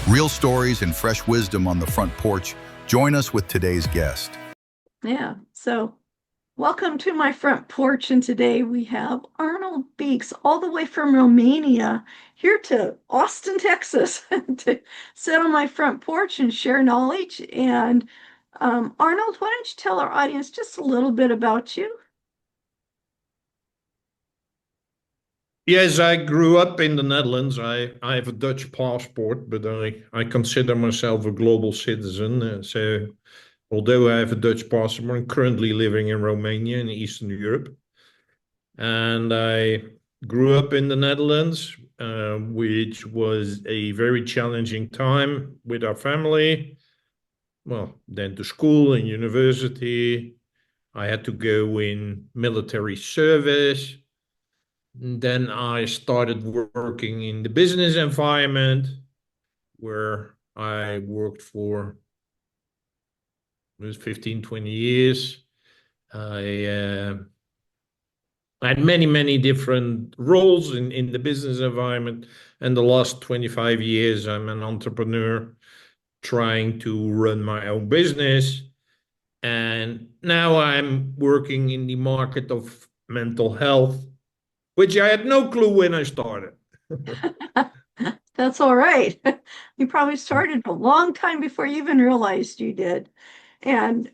Real stories and fresh wisdom on the front porch. Join us with today's guest. Yeah, so welcome to my front porch. And today we have Arnold Beekes, all the way from Romania, here to Austin, Texas, to sit on my front porch and share knowledge. And Arnold, why don't you tell our audience just a little bit about you? Yes, I grew up in the Netherlands. I have a Dutch passport, but I consider myself a global citizen. So, although I have a Dutch passport, I'm currently living in Romania in Eastern Europe. And I grew up in the Netherlands, which was a very challenging time with our family. Well, then to school and university. I had to go in military service. Then I started working in the business environment where I worked for it was 15, 20 years. I had many different roles in the business environment. And the last 25 years, I'm an entrepreneur trying to run my own business. And now I'm working in the market of mental health, which I had no clue when I started. That's all right. You probably started a long time before you even realized you did. And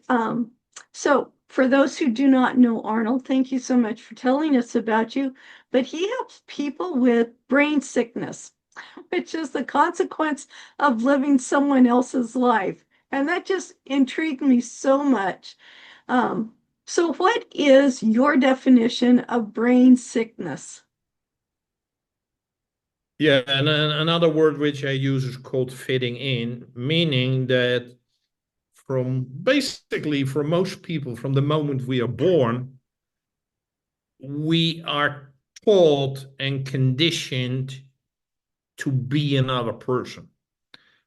so, for those who do not know Arnold, thank you so much for telling us about you. But he helps people with brain sickness, which is the consequence of living someone else's life. And that just intrigued me so much. So, what is your definition of brain sickness? Yeah, and another word which I use is called fitting in, meaning that for most people, from the moment we are born, we are taught and conditioned to be another person.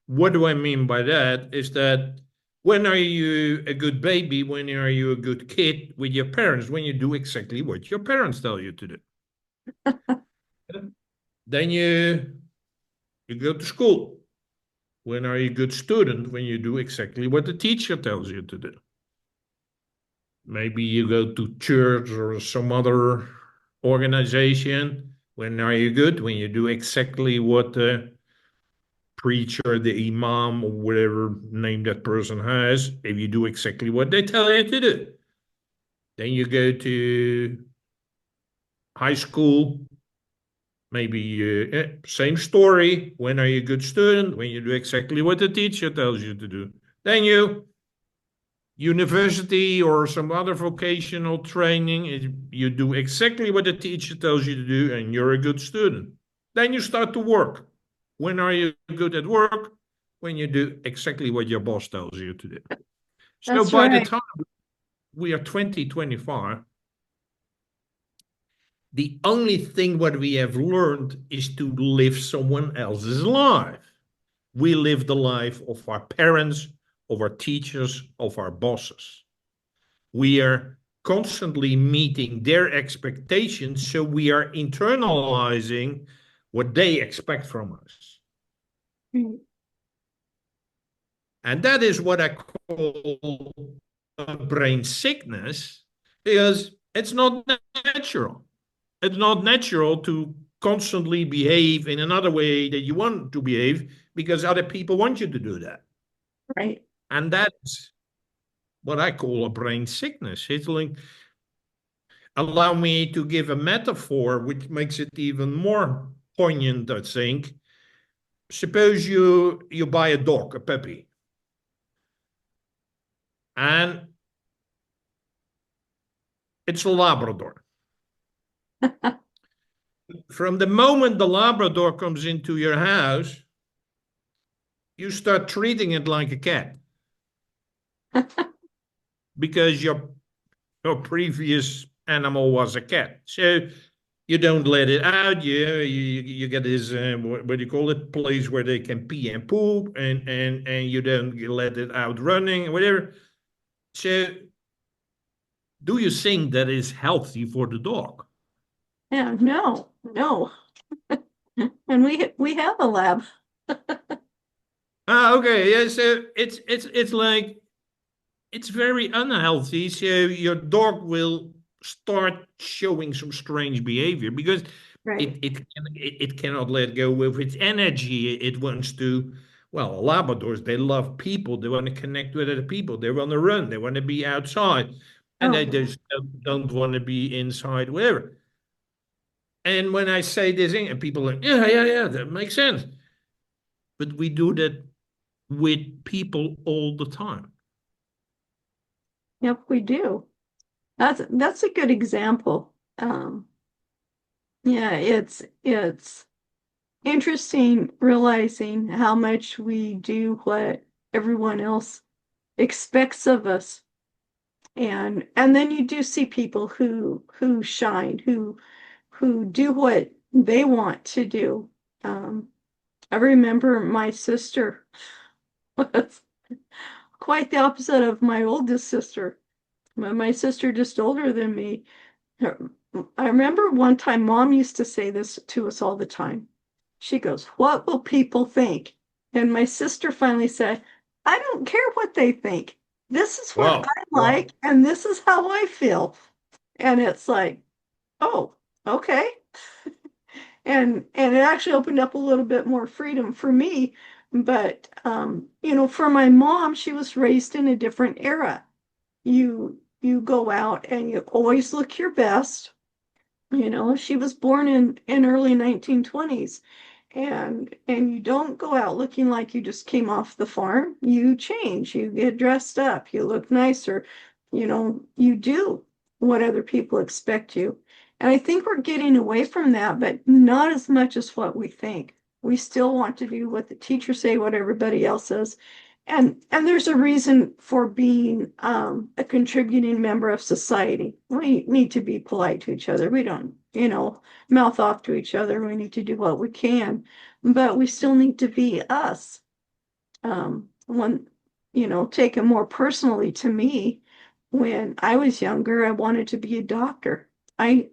What do I mean by that? Is that when are you a good baby? When are you a good kid with your parents? When you do exactly what your parents tell you to do. Then you go to school. When are you a good student? When you do exactly what the teacher tells you to do. Maybe you go to church or some other organization. When are you good? When you do exactly what the preacher, the imam, or whatever name that person has, if you do exactly what they tell you to do. Then you go to high school. Maybe same story. When are you a good student? When you do exactly what the teacher tells you to do. Then you university or some other vocational training, you do exactly what the teacher tells you to do, and you're a good student. Then you start to work. When are you good at work? When you do exactly what your boss tells you to do. So That's by the right. time we are 2025, the only thing what we have learned is to live someone else's life. We live the life of our parents, of our teachers, of our bosses. We are constantly meeting their expectations, so we are internalizing what they expect from us. Mm. And that is what I call a brain sickness, because it's not natural. It's not natural to constantly behave in another way that you want to behave because other people want you to do that. Right. And that's what I call a brain sickness. It's like, allow me to give a metaphor which makes it even more poignant, I think. Suppose you buy a dog, a puppy, and it's a Labrador. From the moment the Labrador comes into your house, you start treating it like a cat because your previous animal was a cat. So you don't let it out. You get this what do you call it, place where they can pee and poop, and you don't let it out running, whatever. So do you think that is healthy for the dog? Yeah, no, no. And we have a lab. Okay, yeah. So it's like it's very unhealthy. So your dog will start showing some strange behavior because Right. it cannot let go with its energy. It wants to. Well, Labradors, they love people. They want to connect with other people. They want to run. They want to be outside, and Oh, they yeah. just don't want to be inside wherever. And when I say this thing, and people are like, yeah, yeah, yeah, that makes sense. But we do that with people all the time. Yep, we do. That's a good example. Yeah, it's interesting realizing how much we do what everyone else expects of us. And then you do see people who shine, who do what they want to do. Um, I remember my sister was quite the opposite of my oldest sister. My sister just older than me. I remember one time mom used to say this to us all the time. She goes, "What will people think?" And my sister finally said, "I don't care what they think. This is what Wow. I like, and this is how I feel." And it's like, oh, okay. And it actually opened up a little bit more freedom for me. But for my mom, she was raised in a different era. You go out and you always look your best. She was born in early 1920s, and you don't go out looking like you just came off the farm. You change, you get dressed up, you look nicer, you do what other people expect you. And I think we're getting away from that, but not as much as what we think. We still want to do what the teachers say, what everybody else says. And there's a reason for being a contributing member of society. We need to be polite to each other. We don't, mouth off to each other. We need to do what we can, but we still need to be us. One, taken more personally to me, when I was younger, I wanted to be a doctor. I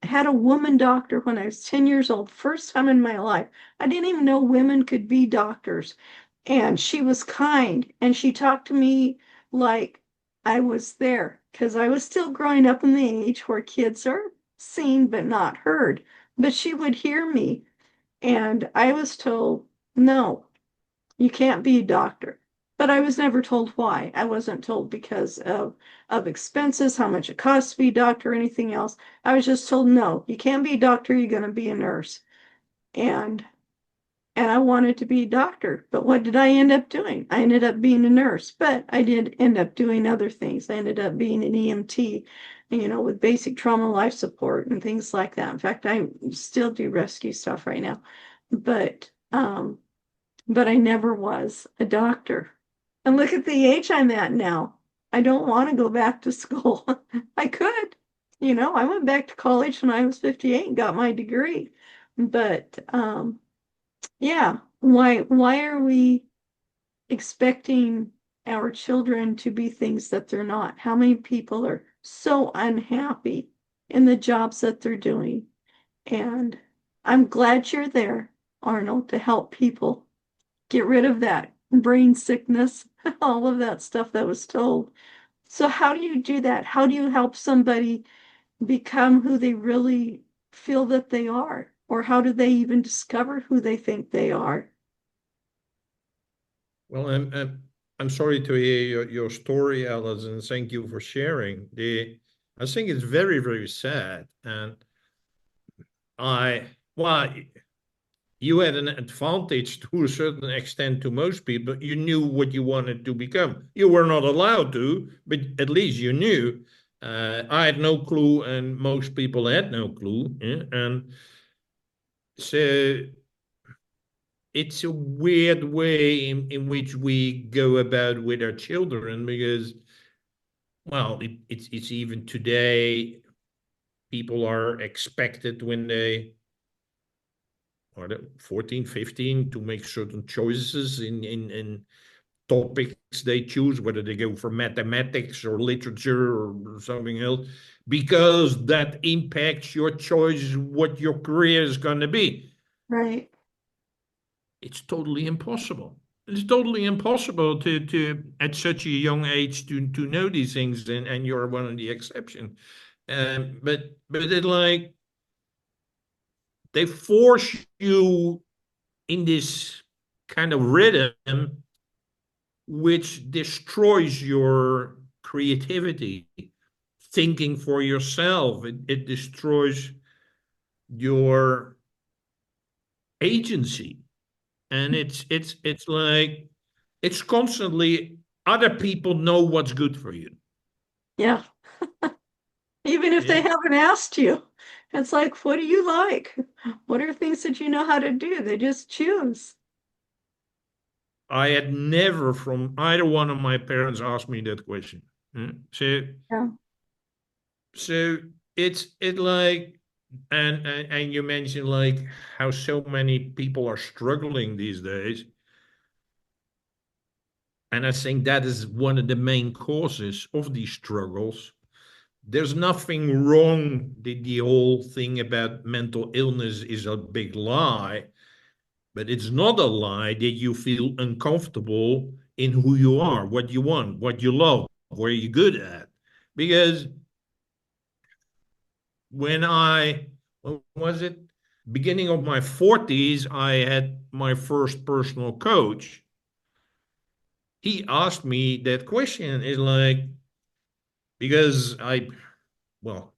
had a woman doctor when I was 10 years old, first time in my life. I didn't even know women could be doctors. And she was kind and she talked to me like I was there because I was still growing up in the age where kids are seen but not heard. But she would hear me, and I was told, no, you can't be a doctor. But I was never told why. I wasn't told because of expenses, how much it costs to be a doctor, or anything else. I was just told, no, you can't be a doctor, you're going to be a nurse. And and I wanted to be a doctor. But what did I end up doing? I ended up being a nurse, but I did end up doing other things. I ended up being an EMT, with basic trauma life support and things like that. In fact, I still do rescue stuff right now. But but I never was a doctor. And look at the age I'm at now. I don't want to go back to school. I could. I went back to college when I was 58 and got my degree. But yeah, why are we expecting our children to be things that they're not? How many people are so unhappy in the jobs that they're doing? And I'm glad you're there, Arnold, to help people get rid of that brain sickness, all of that stuff that was told. So how do you do that? How do you help somebody become who they really feel that they are? Or how do they even discover who they think they are? Well, I'm sorry to hear your story, Alice, and thank you for sharing. I think it's very, very sad. And well, you had an advantage to a certain extent to most people. You knew what you wanted to become. You were not allowed to, but at least you knew. I had no clue, and most people had no clue. Yeah? And so it's a weird way in which we go about with our children because, well, it's even today, people are expected when they are 14, 15 to make certain choices in topics they choose, whether they go for mathematics or literature or something else, because that impacts your choice, what your career is going to be. Right. It's totally impossible. it's totally impossible to at such a young age to know these things, and you're one of the exception. But it like they force you in this kind of rhythm which destroys your creativity, thinking for yourself. It destroys your agency. And it's like it's constantly other people know what's good for you. Yeah. Even if they Yeah. haven't asked you, it's like, what do you like? What are things that you know how to do? They just choose. I had never from either one of my parents asked me that question. Yeah. Yeah. So it like and you mentioned like how so many people are struggling these days. And I think that is one of the main causes of these struggles. There's nothing wrong. The whole thing about mental illness is a big lie, but it's not a lie that you feel uncomfortable in who you are, what you want, what you love, where you're good at. Because when was it? Beginning of my 40s, I had my first personal coach. He asked me that question is like, because well,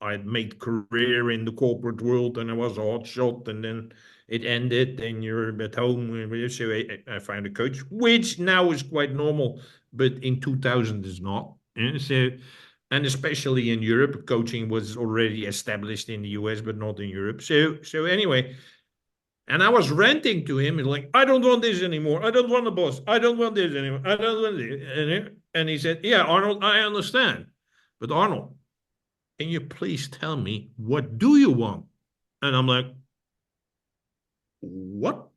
I made career in the corporate world and I was a hot shot, and then it ended and you're at home. So I found a coach, which now is quite normal, but in 2000 is not. And so, and especially in Europe, coaching was already established in the US, but not in Europe. So anyway, and I was ranting to him, like, I don't want this anymore. I don't want a boss. I don't want this anymore. I don't want this. And he said, yeah, Arnold, I understand. But Arnold, can you please tell me what do you want? And I'm like, what?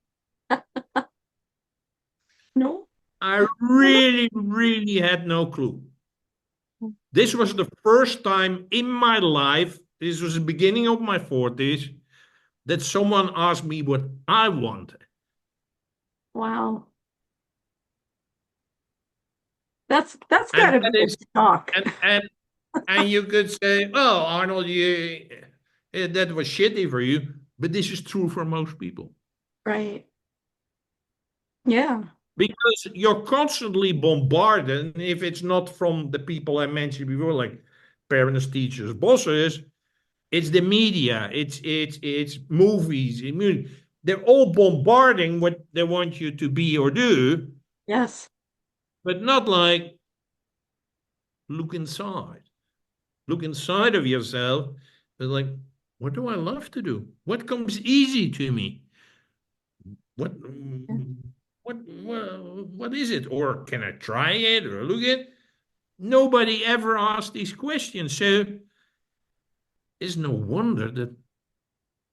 No. I really, really had no clue. This was the first time in my life, this was the beginning of my 40s, that someone asked me what I wanted. Wow. That's And gotta be that a is, shock. and you could say, oh, Arnold, that was shitty for you, but this is true for most people. Right. Yeah. Because you're constantly bombarded, and if it's not from the people I mentioned before, like parents, teachers, bosses, it's the media, it's movies, they're all bombarding what they want you to be or do, Yes. but not like look inside. Look inside of yourself, but like, what do I love to do? What comes easy to me? What what is it? Or can I try it or look at it? Nobody ever asked these questions. So it's no wonder that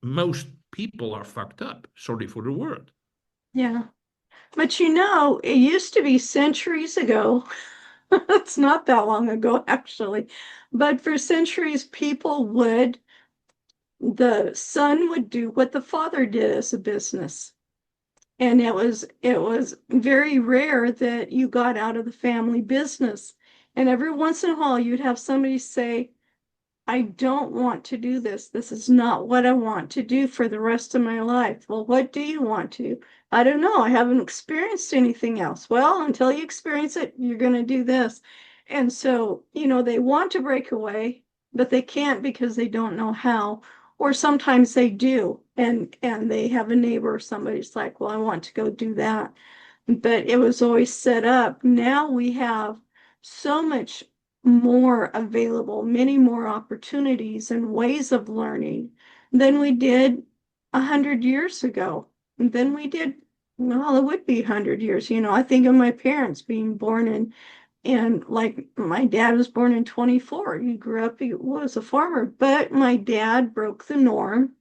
most people are fucked up. Sorry for the word. Yeah. But it used to be centuries ago. It's not that long ago, actually. But for centuries, the son would do what the father did as a business. And it was very rare that you got out of the family business. And every once in a while, you'd have somebody say, I don't want to do this. This is not what I want to do for the rest of my life. Well, what do you want to do? I don't know. I haven't experienced anything else. Well, until you experience it, you're going to do this. And so, they want to break away, but they can't because they don't know how. Or sometimes they do, and they have a neighbor or somebody's like, well, I want to go do that. But it was always set up. Now we have so much more available, many more opportunities and ways of learning than we did 100 years ago. And then we did, well, it would be 100 years. I think of my parents being born in like my dad was born in 24. He grew up, he was a farmer, but my dad broke the norm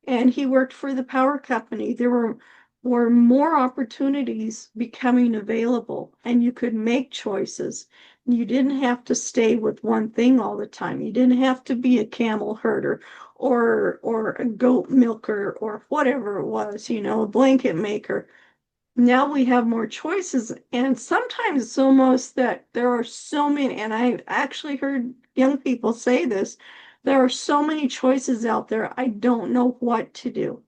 and he worked for the power company. There were more opportunities becoming available, and you could make choices. You didn't have to stay with one thing all the time. You didn't have to be a camel herder or a goat milker or whatever it was, a blanket maker. now we have more choices. And sometimes it's almost that there are so many, and I've actually heard young people say this, there are so many choices out there. I don't know what to do.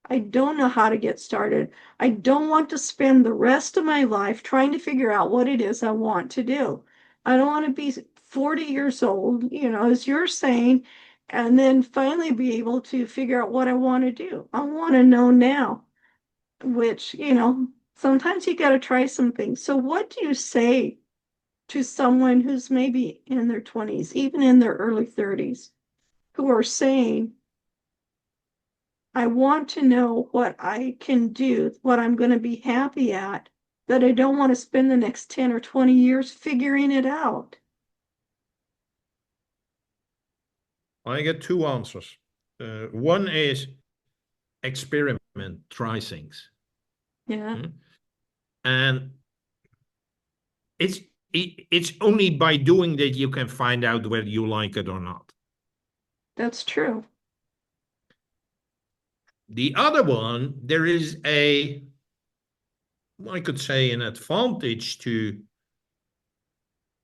I don't know how to get started. I don't want to spend the rest of my life trying to figure out what it is I want to do. I don't want to be 40 years old, as you're saying, and then finally be able to figure out what I want to do. I want to know now, which, sometimes you got to try some things. So, what do you say to someone who's maybe in their 20s, even in their early 30s, who are saying, I want to know what I can do, what I'm going to be happy at, that I don't want to spend the next 10 or 20 years figuring it out? I get two answers. One is experiment, try things. Yeah, And it's only by doing that you can find out whether you like it or not. that's true. The other one, there is I could say, an advantage to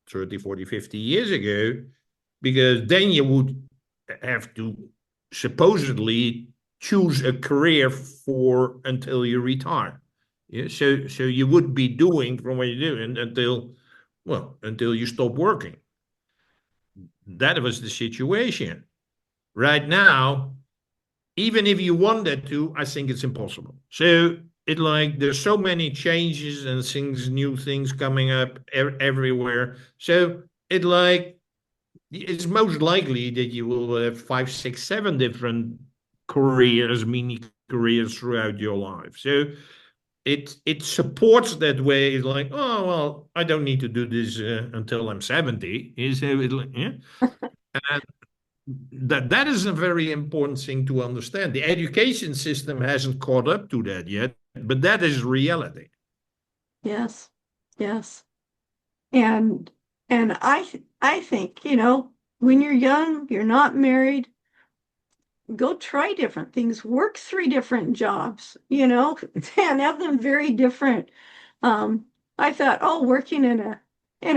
30, 40, 50 years ago, because then you would have to supposedly choose a career for until you retire. Yeah, so you would be doing from what you do until you stop working. That was the situation. Right now, even if you wanted to, I think it's impossible. So there's so many changes and new things coming up everywhere. So it's most likely that you will have 5, 6, 7 different mini careers throughout your life. So it supports that way. It's like, oh well, I don't need to do this until I'm 70. Yeah? And that is a very important thing to understand. The education system hasn't caught up to that yet, but that is reality. Yes, yes. And I think, when you're young, you're not married, go try different things, work 3 different jobs, and have them very different. I thought, oh, working in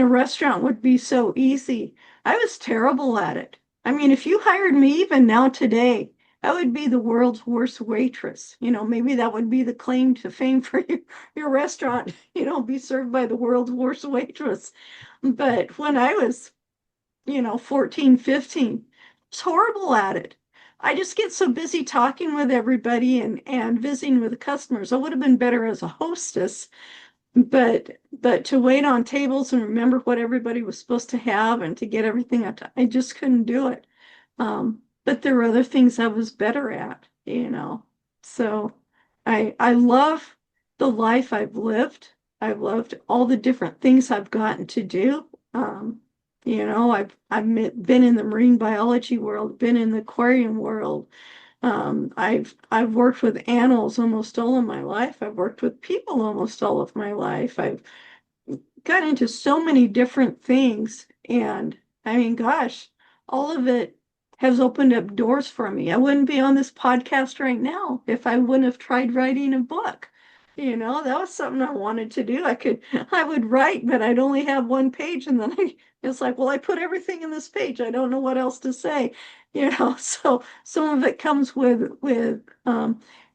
a restaurant would be so easy. I was terrible at it. I mean, if you hired me even now today, I would be the world's worst waitress. Maybe that would be the claim to fame for your restaurant, be served by the world's worst waitress. But when I was, 14, 15, I was horrible at it. I just get so busy talking with everybody and visiting with the customers. I would have been better as a hostess, but to wait on tables and remember what everybody was supposed to have and to get everything out, I just couldn't do it. But there were other things I was better at, So I love the life I've lived. I've loved all the different things I've gotten to do. I've been in the marine biology world, been in the aquarium world. I've worked with animals almost all of my life. I've worked with people almost all of my life. I've got into so many different things, and I mean, gosh, all of it has opened up doors for me. I wouldn't be on this podcast right now if I wouldn't have tried writing a book. That was something I wanted to do. I would write, but I'd only have 1 page, and then it's like, well, I put everything in this page. I don't know what else to say, So some of it comes with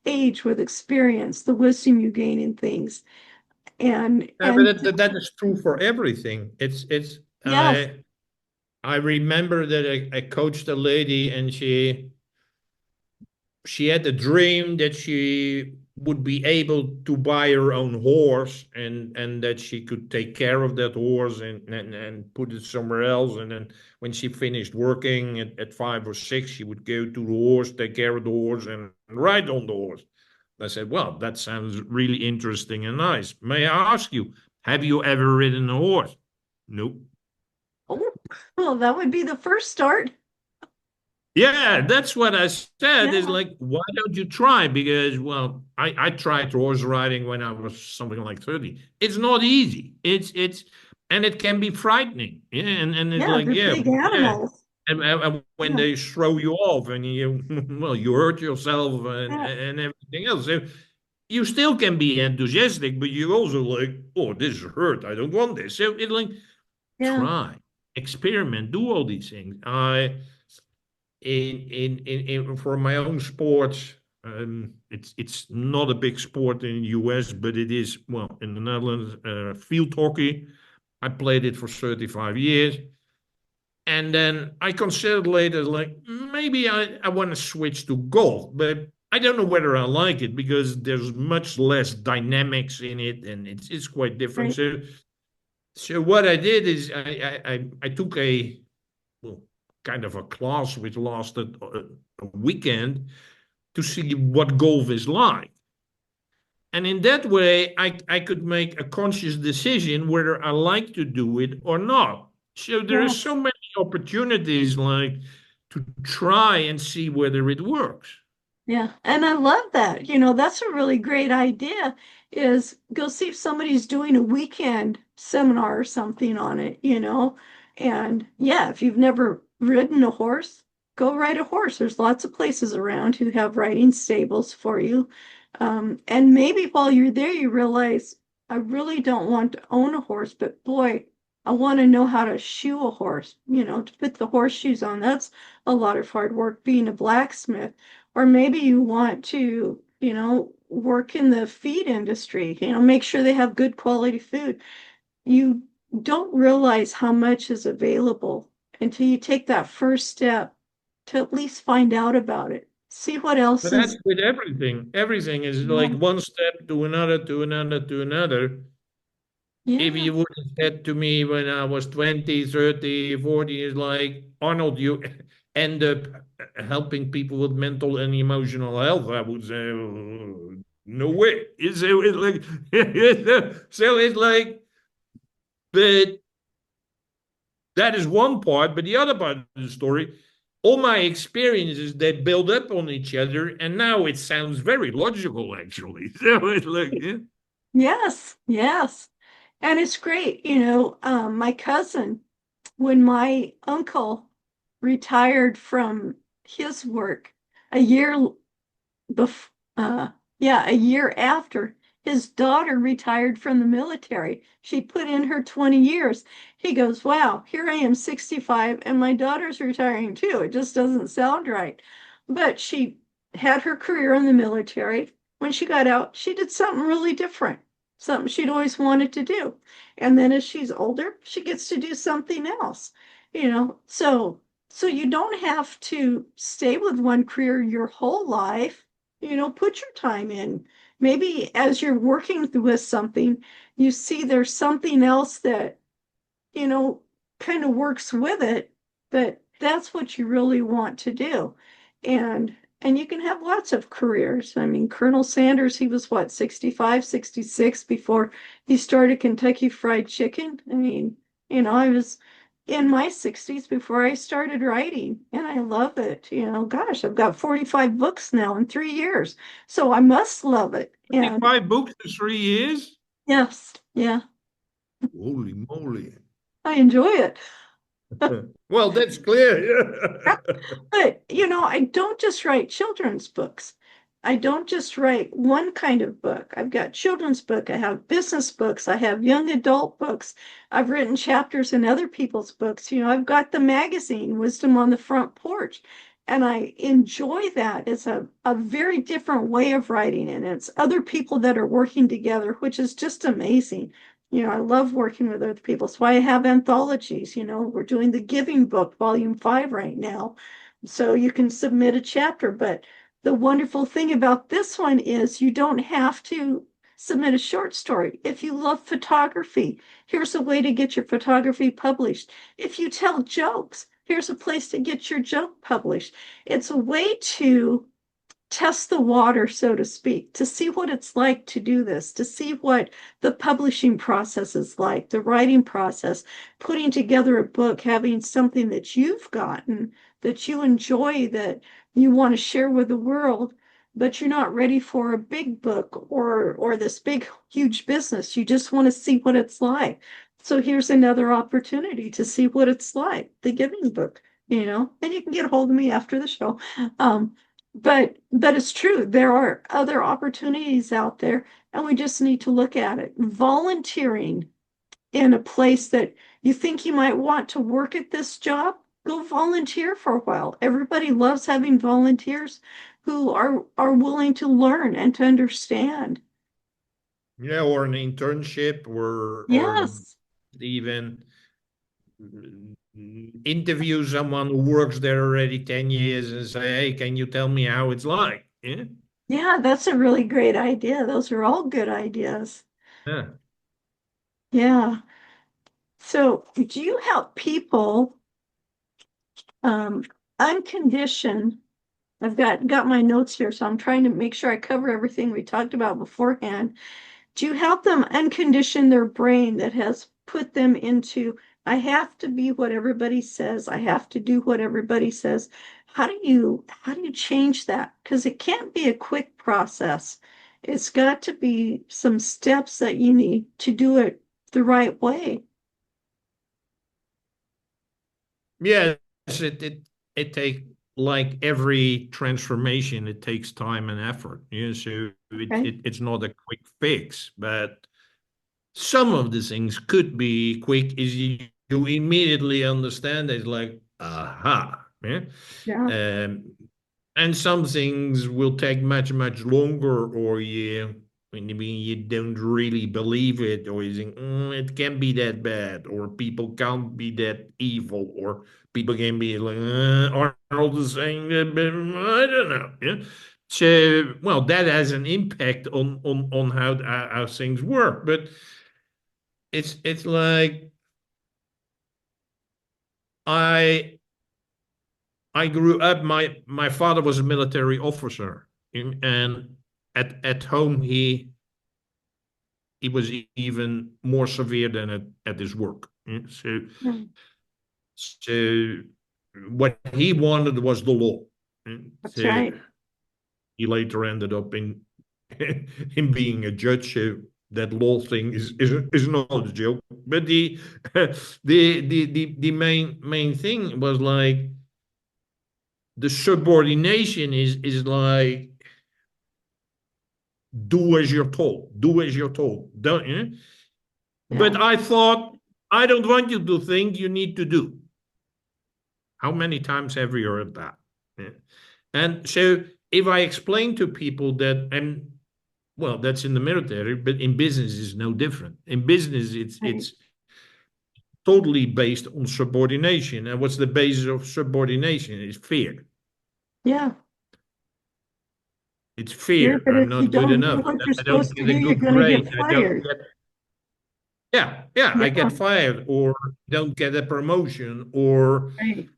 age, with experience, the wisdom you gain in things, and Yeah, but that is true for everything. yes, I remember that I coached a lady, and she had a dream that she would be able to buy her own horse, and that she could take care of that horse and put it somewhere else. And then when she finished working at 5 or 6, she would go to the horse, take care of the horse, and ride on the horse. I said, well, that sounds really interesting and nice. May I ask you, have you ever ridden a horse? Nope. oh, well, that would be the first start. Yeah, that's what I said. Is Yeah, like, why don't you try? Because, well, I tried horse riding when I was something like 30. It's not easy. And it can be frightening. Yeah, and it's yeah, like, they're yeah, big yeah. animals. And when Yeah, they throw you off and well, you hurt yourself yeah, and everything else. So you still can be enthusiastic, but you're also like, oh, this hurt. I don't want this. So it's like, Yeah. try, experiment, do all these things. In for my own sports, it's not a big sport in the US, but it is, well, in the Netherlands, field hockey. I played it for 35 years. And then I considered later, like, maybe I want to switch to golf, but I don't know whether I like it because there's much less dynamics in it and it's quite different. Right. So what I did is I took a, well, kind of a class which lasted a weekend to see what golf is like. And in that way, I could make a conscious decision whether I like to do it or not. So there are so Yes. many opportunities like to try and see whether it works. Yeah. And I love that. That's a really great idea is go see if somebody's doing a weekend seminar or something on it. And yeah, if you've never ridden a horse, go ride a horse. There's lots of places around who have riding stables for you. And maybe while you're there, you realize I really don't want to own a horse, but boy, I want to know how to shoe a horse, to put the horseshoes on. That's a lot of hard work being a blacksmith. Or maybe you want to, work in the feed industry, make sure they have good quality food. You don't realize how much is available until you take that first step to at least find out about it. See what else But that's is. with everything. Everything is like Yeah. one step to another, to another, to another. If Yeah. you would have said to me when I was 20, 30, 40, it's like, Arnold, you end up helping people with mental and emotional health, I would say, "Oh, no way." It's like, so it's like, but that is one part. But the other part of the story, all my experiences, they build up on each other. And now it sounds very logical, actually. So it's like, yeah. Yes. Yes. And it's great. My cousin, when my uncle retired from his work a year bef yeah, a year after his daughter retired from the military. She put in her 20 years. He goes, wow, here I am 65 and my daughter's retiring too. It just doesn't sound right. But she had her career in the military. When she got out, she did something really different, something she'd always wanted to do. And then as she's older, she gets to do something else, so you don't have to stay with one career your whole life. Put your time in. Maybe as you're working with something, you see there's something else that, you know, kind of works with it, but that's what you really want to do. And you can have lots of careers. I mean, Colonel Sanders, he was what, 65, 66 before he started Kentucky Fried Chicken. I mean, I was in my 60s before I started writing, and I love it. Gosh, I've got 45 books now in 3 years, so I must love it. And 25 books in 3 years? yes, yeah, Holy moly. I enjoy it. Well, that's clear. But, I don't just write children's books. I don't just write one kind of book. I've got children's book, I have business books, I have young adult books. I've written chapters in other people's books. I've got the magazine, Wisdom on the Front Porch, and I enjoy that. It's a very different way of writing, and it's other people that are working together, which is just amazing. I love working with other people. That's why I have anthologies. We're doing the Giving Book, Volume 5 right now. So you can submit a chapter. But the wonderful thing about this one is you don't have to submit a short story. If you love photography, here's a way to get your photography published. If you tell jokes, here's a place to get your joke published. It's a way to test the water, so to speak, to see what it's like to do this, to see what the publishing process is like, the writing process, putting together a book, having something that you've gotten, that you enjoy, that you want to share with the world, but you're not ready for a big book or this big, huge business. You just want to see what it's like. So here's another opportunity to see what it's like, the Giving Book, and you can get a hold of me after the show. but it's true. There are other opportunities out there, and we just need to look at it. Volunteering in a place that you think you might want to work at this job, go volunteer for a while. Everybody loves having volunteers who are willing to learn and to understand. Yeah, or an internship, or Yes. even interview someone who works there already 10 years and say, hey, can you tell me how it's like? Yeah. Yeah, that's a really great idea. Those are all good ideas. Yeah. Yeah. So, do you help people um, uncondition? I've got my notes here, so I'm trying to make sure I cover everything we talked about beforehand. Do you help them uncondition their brain that has put them into, I have to be what everybody says, I have to do what everybody says? How do you change that? Because it can't be a quick process. It's got to be some steps that you need to do it the right way. Yes, it take like every transformation, it takes time and effort. Yeah, so Right? it's not a quick fix, but some of the things could be quick is you immediately understand it's like, aha. Yeah. Yeah. Um, and some things will take much, much longer, or when you don't really believe it, or you think it can't be that bad, or people can't be that evil, or people can be like, Arnold is saying that, but I don't know. Yeah. So, well, that has an impact on how things work, but it's like I I grew up. My father was a military officer, and at home he was even more severe than at his work. Yeah. Mm, So what he wanted was the law. And that's so right. he later ended up in in being a judge. So that law thing is not a joke. But the main thing was like the subordination is like do as you're told, do as you're told, don't you? Yeah. But I thought I don't want you to think you need to do. How many times have you heard that? Yeah. And so if I explain to people that, and well, that's in the military, but in business is no different. In business, it's Right. it's totally based on subordination. And what's the basis of subordination? Is fear. Yeah. It's Fear fear. that I'm if you not good don't do enough. what you're I don't supposed to get a do, you're good going to grade. get I don't fired. get, yeah, yeah, I Yeah. get fired or don't get a promotion Right.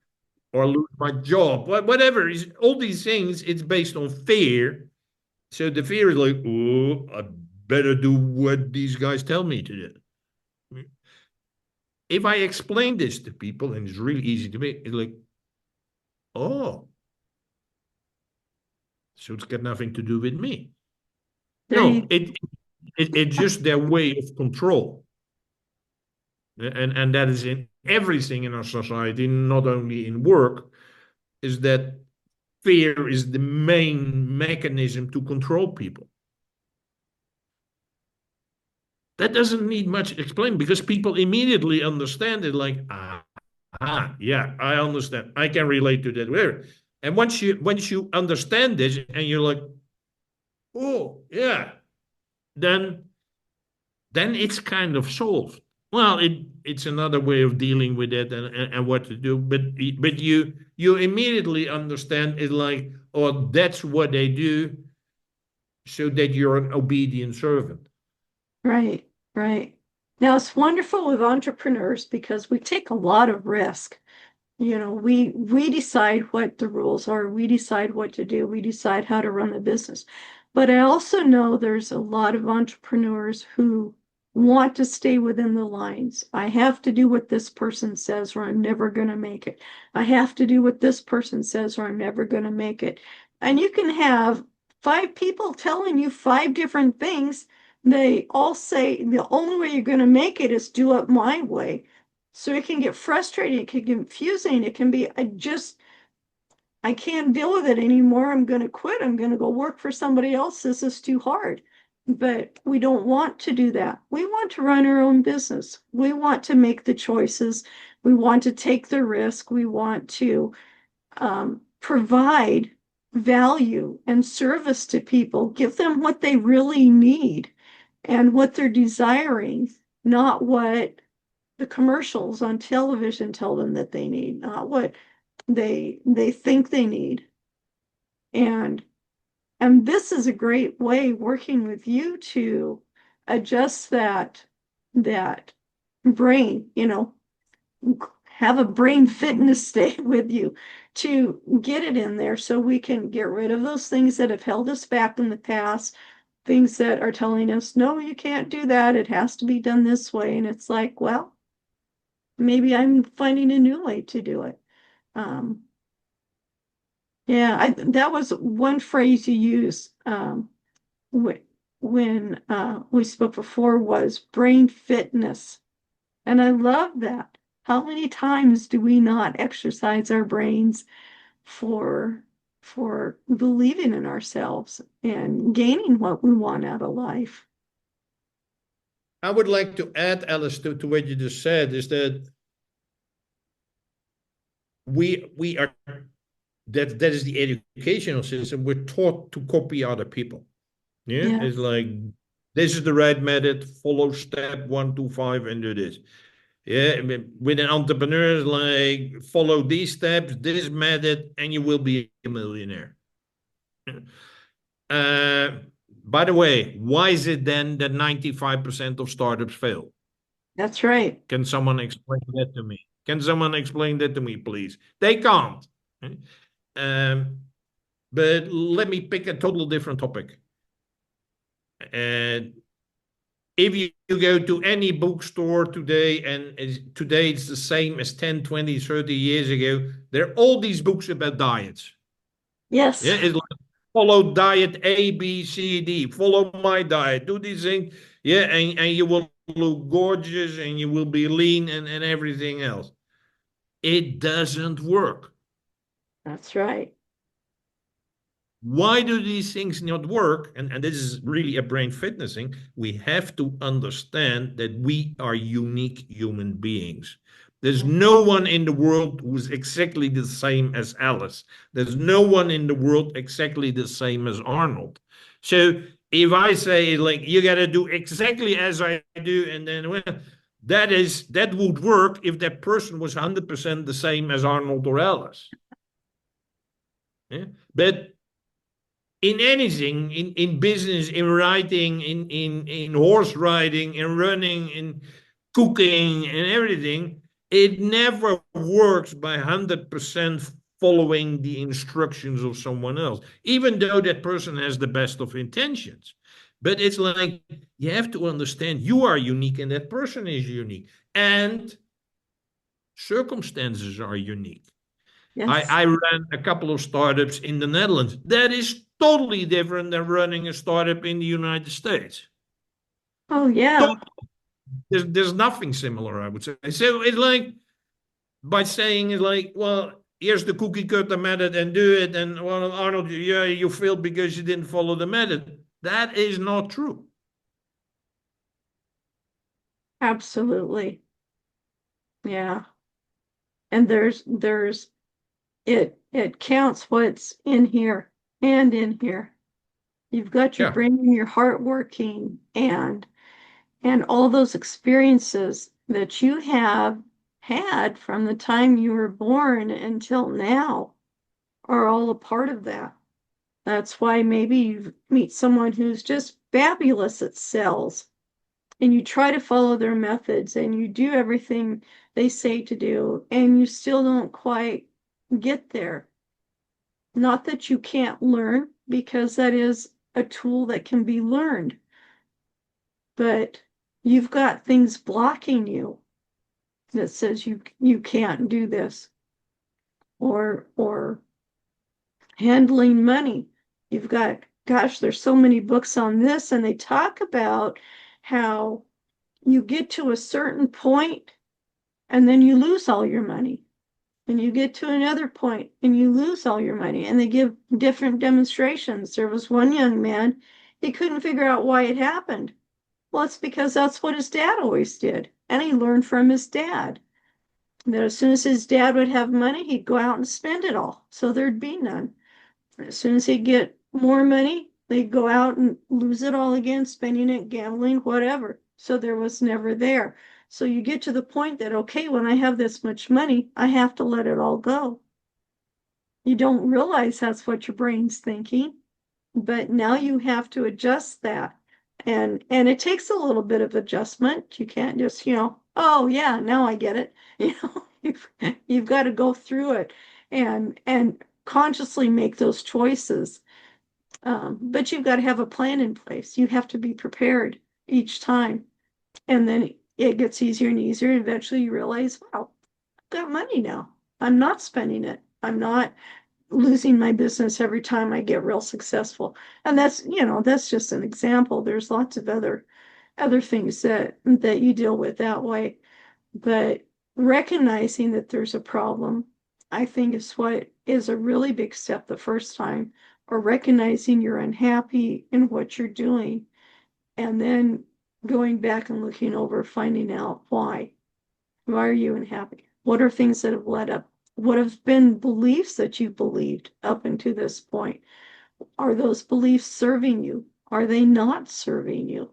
or lose my job. Whatever is all these things, it's based on fear. So the fear is like, oh, I better do what these guys tell me to do. If I explain this to people, and it's really easy to make, it's like, oh, so it's got nothing to do with me. There No, you it's just their way of control. And that is in everything in our society, not only in work, is that fear is the main mechanism to control people. That doesn't need much explain because people immediately understand it like, yeah, I understand. I can relate to that. And once you understand this and you're like, oh yeah, then it's kind of solved. Well, it's another way of dealing with it and what to do, but you immediately understand it like, oh, that's what they do, so that you're an obedient servant. right, right. Now it's wonderful with entrepreneurs because we take a lot of risk. We decide what the rules are, we decide what to do, we decide how to run the business. But I also know there's a lot of entrepreneurs who want to stay within the lines. I have to do what this person says or I'm never going to make it. I have to do what this person says or I'm never going to make it. And you can have five people telling you five different things. They all say the only way you're going to make it is do it my way. So it can get frustrating, it can get confusing, it can be, I can't deal with it anymore. I'm going to quit. I'm going to go work for somebody else. This is too hard. But we don't want to do that. We want to run our own business. We want to make the choices. We want to take the risk. We want to provide value and service to people, give them what they really need and what they're desiring, not what the commercials on television tell them that they need, not what they think they need. And this is a great way, working with you, to adjust that brain, have a brain fitness day with you to get it in there so we can get rid of those things that have held us back in the past, things that are telling us, no, you can't do that. It has to be done this way. And it's like, well, maybe I'm finding a new way to do it. Yeah, that was one phrase you used when we spoke before, was brain fitness. And I love that. How many times do we not exercise our brains for believing in ourselves and gaining what we want out of life? I would like to add, Alice, to what you just said, is that we are, that is the educational system. We're taught to copy other people. Yeah, it's like, this is the right method, follow step 1, 2, 5 and do this. Yeah, with an entrepreneur, it's like, follow these steps, this method, and you will be a millionaire. By the way, why is it then that 95% of startups fail? That's right. Can someone explain that to me? Can someone explain that to me, please? They can't. But let me pick a total different topic. And if you go to any bookstore today, and today it's the same as 10, 20, 30 years ago, there are all these books about diets. Yes. Yeah, it's like, follow diet A, B, C, D. Follow my diet. Do these things. Yeah, and you will look gorgeous and you will be lean and everything else. It doesn't work. That's right. Why do these things not work? And this is really a brain fitness thing. We have to understand that we are unique human beings. There's no one in the world who's exactly the same as Alice. There's no one in the world exactly the same as Arnold. So if I say, like, you got to do exactly as I do, and then, well, that would work if that person was 100% the same as Arnold or Alice. Yeah? But in anything, in business, in writing, in horse riding, in running, in cooking, and everything, it never works by 100% following the instructions of someone else, even though that person has the best of intentions. But it's like, you have to understand you are unique and that person is unique. And circumstances are unique. Yes. I ran a couple of startups in the Netherlands. That is totally different than running a startup in the United States. Oh, yeah. There's nothing similar, I would say. So it's like, by saying, it's like, well, here's the cookie cutter method and do it. And, well, Arnold, yeah, you failed because you didn't follow the method. That is not true. Absolutely. Yeah. And it counts what's in here and in here. You've got your brain and your heart working, and all those experiences that you have had from the time you were born until now are all a part of that. That's why maybe you meet someone who's just fabulous at sales, and you try to follow their methods and you do everything they say to do, and you still don't quite get there. Not that you can't learn, because that is a tool that can be learned, but you've got things blocking you that says you can't do this. Or handling money. You've got, gosh, there's so many books on this, and they talk about how you get to a certain point and then you lose all your money. And you get to another point and you lose all your money. And they give different demonstrations. There was one young man, he couldn't figure out why it happened. Well, it's because that's what his dad always did. And he learned from his dad that as soon as his dad would have money, he'd go out and spend it all. So there'd be none. As soon as he'd get more money, they'd go out and lose it all again, spending it, gambling, whatever. So there was never there. So you get to the point that, okay, when I have this much money, I have to let it all go. You don't realize that's what your brain's thinking, but now you have to adjust that. And it takes a little bit of adjustment. You can't just, oh yeah, now I get it. You've got to go through it and consciously make those choices. But you've got to have a plan in place. You have to be prepared each time. And then it gets easier and easier. And eventually you realize, wow, I've got money now. I'm not spending it. I'm not losing my business every time I get real successful. And that's just an example. There's lots of other things that you deal with that way. But recognizing that there's a problem, I think is what is a really big step the first time, or recognizing you're unhappy in what you're doing, and then going back and looking over, finding out why. Why are you unhappy? What are things that have led up? What have been beliefs that you believed up until this point? Are those beliefs serving you? Are they not serving you?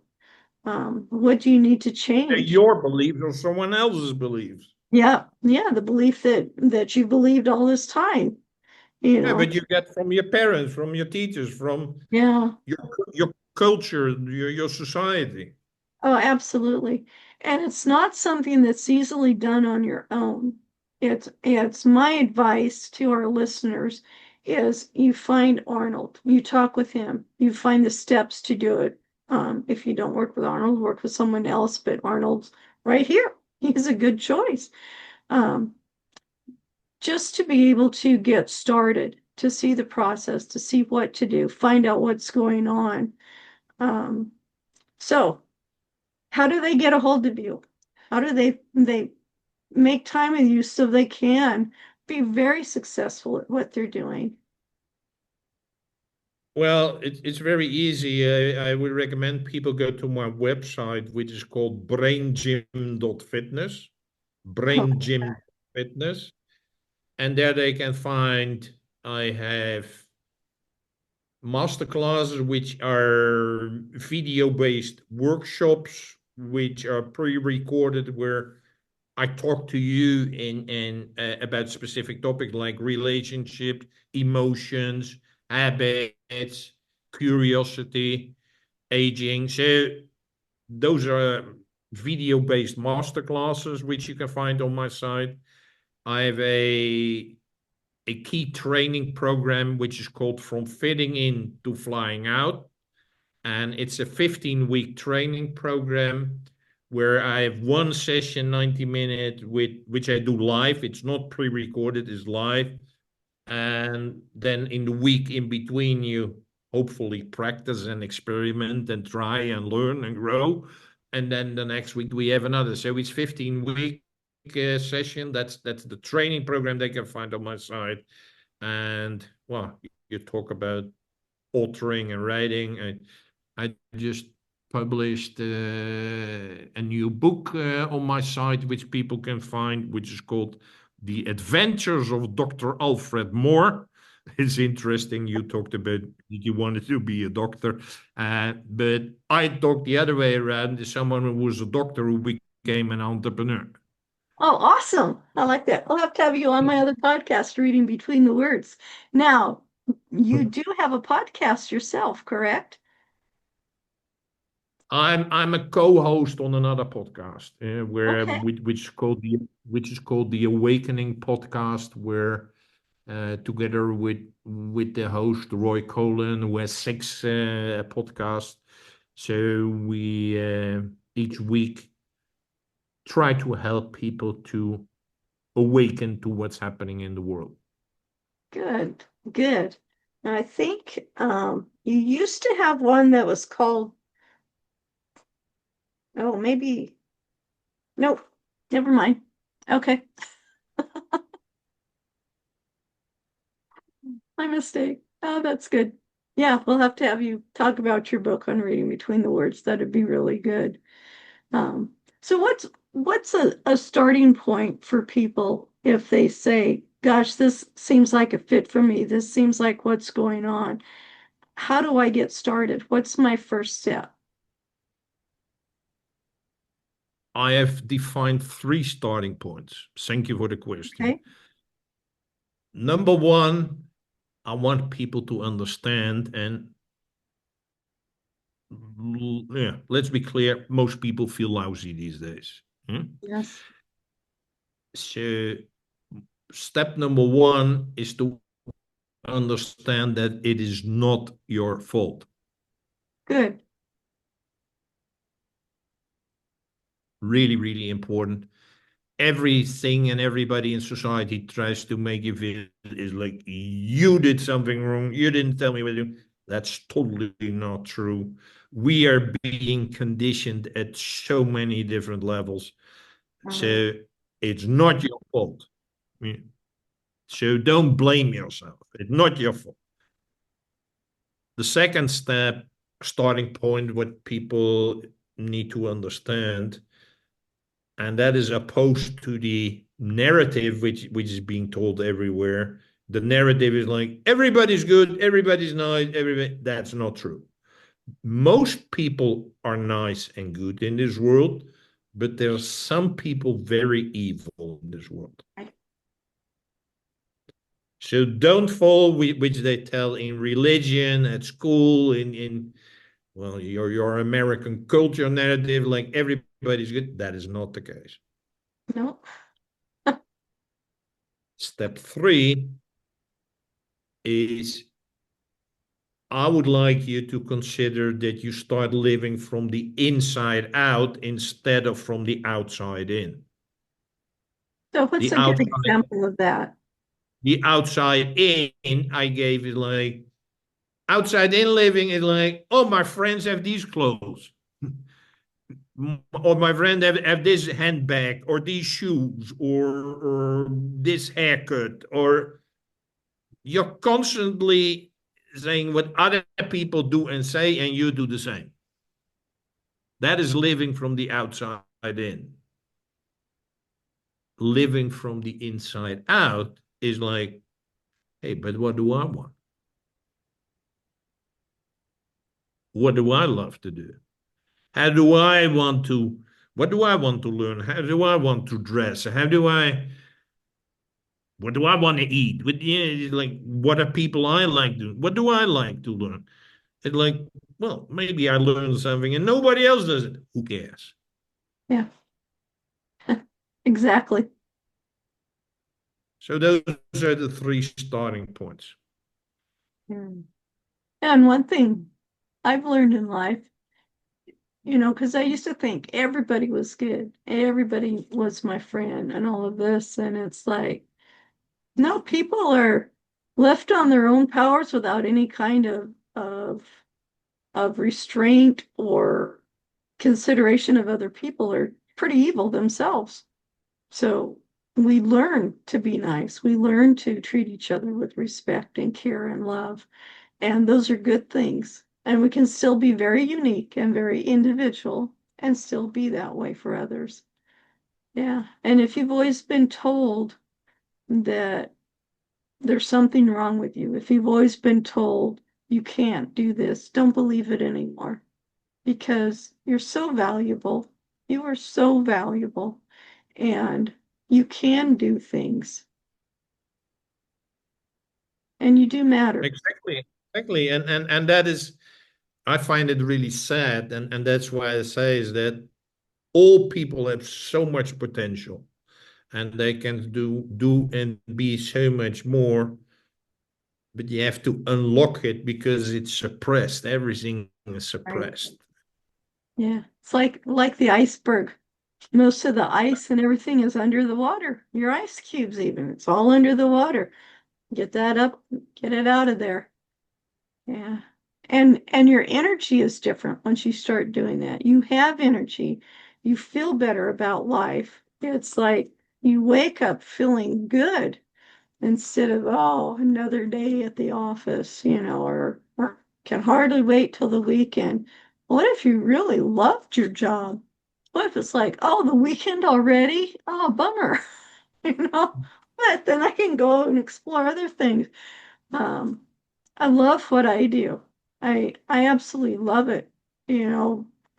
What do you need to change? Your beliefs or someone else's beliefs. Yeah, the belief that you believed all this time, Yeah, but you get from your parents, from your teachers, from Yeah. your culture, your society. Oh, absolutely. And it's not something that's easily done on your own. It's my advice to our listeners is you find Arnold, you talk with him, you find the steps to do it. If you don't work with Arnold, work with someone else, but Arnold's right here. He's a good choice. Just to be able to get started, to see the process, to see what to do, find out what's going on. So how do they get a hold of you? How do they make time with you so they can be very successful at what they're doing? Well, it's very easy. I would recommend people go to my website, which is called braingym.fitness, braingym.fitness. And there they can find, I have masterclasses, which are video-based workshops, which are pre-recorded, where I talk to you in about specific topics like relationship, emotions, habits, curiosity, aging. So those are video-based masterclasses, which you can find on my site. I have a key training program, which is called From Fitting In to Flying Out. And it's a 15-week training program where I have one session, 90 minutes, which I do live. It's not pre-recorded, it's live. And then in the week in between, you hopefully practice and experiment and try and learn and grow. And then the next week we have another. So it's 15-week session. That's the training program they can find on my site. And well, you talk about authoring and writing. I just published a new book on my site, which people can find, which is called The Adventures of Dr. Alfred Moore. It's interesting. You talked about you wanted to be a doctor, but I talked the other way around. Someone who was a doctor who became an entrepreneur. Oh, awesome. I like that. I'll have to have you on my other podcast, Reading Between the Words. Now, you do have a podcast yourself, correct? I'm a co-host on another podcast where Okay. which is called the Awakening podcast, where together with the host Roy Colin, who has 6 podcasts. So we each week try to help people to awaken to what's happening in the world. Good, good. And I think you used to have one that was called, oh, maybe, nope, never mind. Okay. My mistake. Oh, that's good. Yeah, we'll have to have you talk about your book on reading between the words. That'd be really good. So what's a starting point for people if they say, gosh, this seems like a fit for me. This seems like what's going on. How do I get started? What's my first step? I have defined 3 starting points. Thank you for the question. Okay. Number one, I want people to understand, and yeah, let's be clear, most people feel lousy these days. Yes. So step number one is to understand that it is not your fault. Good. Really, really important. Everything and everybody in society tries to make you feel is like you did something wrong. You didn't tell me what to do. That's totally not true. We are being conditioned at so many different levels. So it's not your fault. So don't blame yourself. It's not your fault. The second step, starting point, what people need to understand, and that is opposed to the narrative which is being told everywhere. The narrative is like everybody's good, everybody's nice, everybody. That's not true. Most people are nice and good in this world, but there are some people very evil in this world. So don't follow which they tell in religion, at school, in well, your American culture narrative, like everybody's good. That is not the case. No. Step 3 is I would like you to consider that you start living from the inside out instead of from the outside in. So what's The a good outside, example of that? the outside in I gave is like outside in living is like, oh, my friends have these clothes. Or my friend have this handbag or these shoes or this haircut, or you're constantly saying what other people do and say, and you do the same. That is living from the outside in. Living from the inside out is like, hey, but what do I want? What do I love to do? How do I want to, what do I want to learn? How do I want to dress? What do I want to eat? Like, what are people I like to, what do I like to learn? It's like, well, maybe I learned something and nobody else does it. Who cares? Yeah. Exactly. So those are the 3 starting points. And one thing I've learned in life, because I used to think everybody was good, everybody was my friend and all of this. And it's like, no, people are left on their own powers without any kind of restraint or consideration of other people are pretty evil themselves. So we learn to be nice. We learn to treat each other with respect and care and love. And those are good things. And we can still be very unique and very individual and still be that way for others. Yeah. And if you've always been told that there's something wrong with you, if you've always been told you can't do this, don't believe it anymore because you're so valuable. You are so valuable and you can do things and you do matter. Exactly. And that is, I find it really sad. And that's why I say is that all people have so much potential and they can do and be so much more, but you have to unlock it because it's suppressed. Everything is suppressed. Yeah. It's like the iceberg. Most of the ice and everything is under the water. Your ice cubes even. It's all under the water. Get that up, get it out of there. Yeah. And your energy is different once you start doing that. You have energy. You feel better about life. It's like you wake up feeling good. instead of, oh, another day at the office, or can hardly wait till the weekend. What if you really loved your job? What if it's like, oh, the weekend already? Oh, bummer. But then I can go and explore other things. Um, I love what I do. I absolutely love it.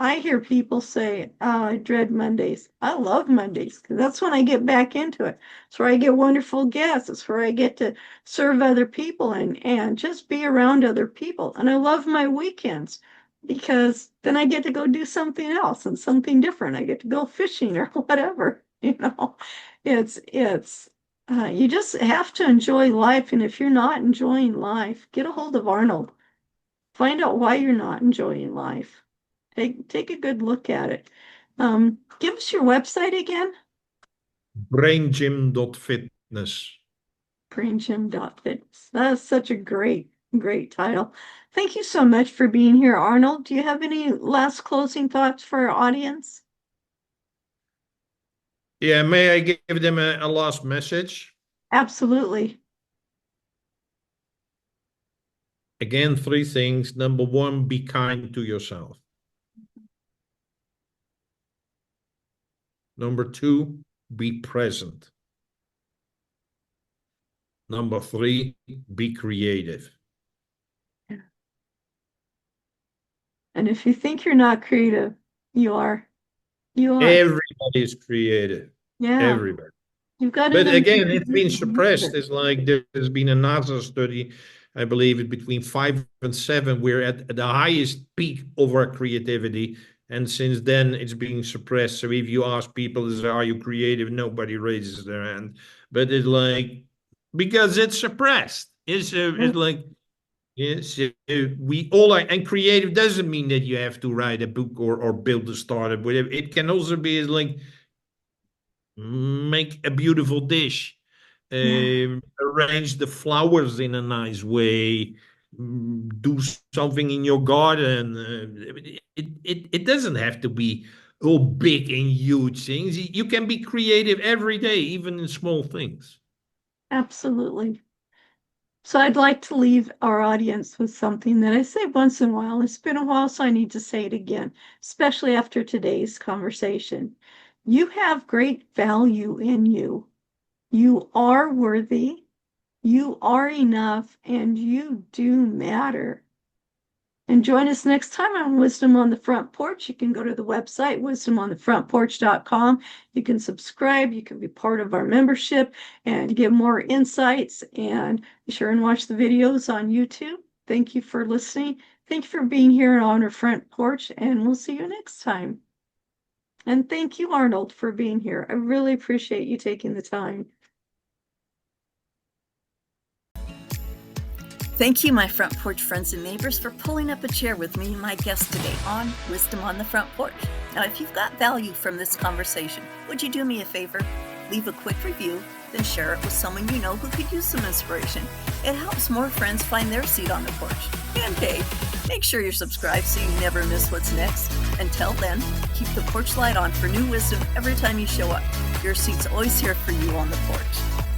I hear people say, "Oh, I dread Mondays." I love Mondays because that's when I get back into it. It's where I get wonderful guests. It's where I get to serve other people and just be around other people. And I love my weekends because then I get to go do something else and something different. I get to go fishing or whatever. It's you just have to enjoy life. And if you're not enjoying life, get a hold of Arnold. Find out why you're not enjoying life. Take a good look at it. Give us your website again. Braingym.fitness. Braingym.fitness. That's such a great title. Thank you so much for being here, Arnold. Do you have any last closing thoughts for our audience? Yeah, may I give them a last message? Absolutely. Again, 3 things. Number 1, be kind to yourself. Number 2, be present. Number 3, be creative. And if you think you're not creative, you are. Everybody is creative. Yeah. Everybody. You've got But to again, it's been suppressed. It's like there's been a NASA study, I believe it's between 5 and 7. We're at the highest peak of our creativity. And since then, it's being suppressed. So if you ask people, are you creative? Nobody raises their hand. But it's like, because it's suppressed. It's like, yes, we all are. And creative doesn't mean that you have to write a book or build a startup. Whatever. It can also be like, make a beautiful dish, arrange the flowers in a nice way, do something in your garden. It doesn't have to be all big and huge things. You can be creative every day, even in small things. Absolutely. So I'd like to leave our audience with something that I say once in a while. It's been a while, so I need to say it again, especially after today's conversation. You have great value in you. You are worthy. You are enough, and you do matter. And join us next time on Wisdom on the Front Porch. You can go to the website, wisdomonthefrontporch.com. You can subscribe. You can be part of our membership and get more insights. And be sure and watch the videos on YouTube. Thank you for listening. Thank you for being here on our Front Porch, and we'll see you next time. And thank you, Arnold, for being here. I really appreciate you taking the time. Thank you, my Front Porch friends and neighbors, for pulling up a chair with me and my guest today on Wisdom on the Front Porch. Now, if you've got value from this conversation, would you do me a favor? Leave a quick review, then share it with someone you know who could use some inspiration. It helps more friends find their seat on the porch. And hey, make sure you're subscribed so you never miss what's next. Until then, keep the porch light on for new wisdom every time you show up. Your seat's always here for you on the porch.